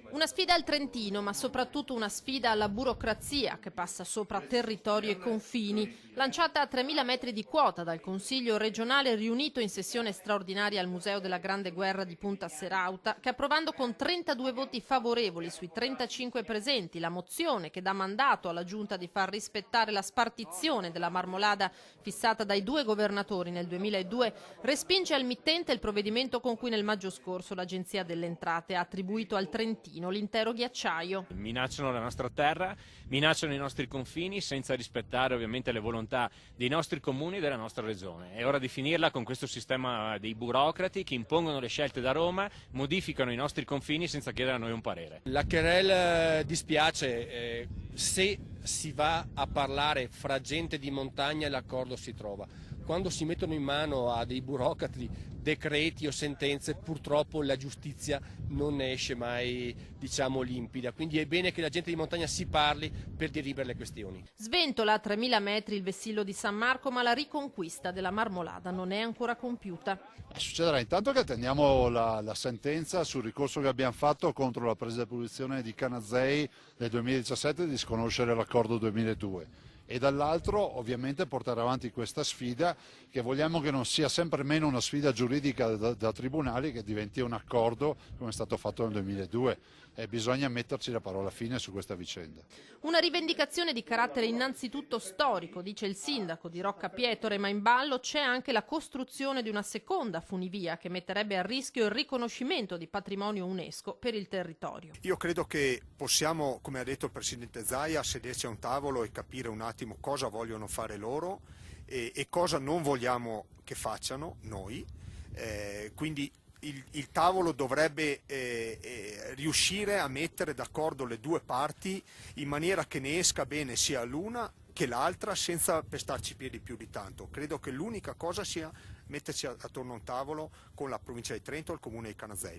Una sfida al Trentino, ma soprattutto una sfida alla burocrazia che passa sopra territorio e confini. Lanciata a 3.000 metri di quota dal Consiglio regionale riunito in sessione straordinaria al Museo della Grande Guerra di Punta Serauta, che approvando con 32 voti favorevoli sui 35 presenti la mozione che dà mandato alla Giunta di far rispettare la spartizione della Marmolada fissata dai due governatori nel 2002, respinge al mittente il provvedimento con cui nel maggio scorso l'Agenzia delle Entrate ha attribuito al Trentino l'intero ghiacciaio. Minacciano la nostra terra, minacciano i nostri confini senza rispettare ovviamente le volontà dei nostri comuni e della nostra regione. È ora di finirla con questo sistema dei burocrati che impongono le scelte da Roma, modificano i nostri confini senza chiedere a noi un parere. La querelle dispiace, se si va a parlare fra gente di montagna l'accordo si trova. Quando si mettono in mano a dei burocrati decreti o sentenze, purtroppo la giustizia non ne esce mai, diciamo, limpida. Quindi è bene che la gente di montagna si parli per dirimere le questioni. Sventola a 3.000 metri il vessillo di San Marco, ma la riconquista della Marmolada non è ancora compiuta. Succederà intanto che attendiamo la sentenza sul ricorso che abbiamo fatto contro la presa di posizione di Canazei nel 2017 di sconoscere l'accordo 2002. E dall'altro ovviamente portare avanti questa sfida che vogliamo che non sia sempre meno una sfida giuridica da tribunali, che diventi un accordo come è stato fatto nel 2002 e bisogna metterci la parola fine su questa vicenda. Una rivendicazione di carattere innanzitutto storico, dice il sindaco di Rocca Pietore, ma in ballo c'è anche la costruzione di una seconda funivia che metterebbe a rischio il riconoscimento di patrimonio UNESCO per il territorio. Io credo che possiamo, come ha detto il Presidente Zaia, sederci a un tavolo e capire un attimo cosa vogliono fare loro e cosa non vogliamo che facciano noi, quindi il tavolo dovrebbe riuscire a mettere d'accordo le due parti in maniera che ne esca bene sia l'una che l'altra senza pestarci i piedi più di tanto. Credo che l'unica cosa sia metterci attorno a un tavolo con la provincia di Trento e il comune di Canazei.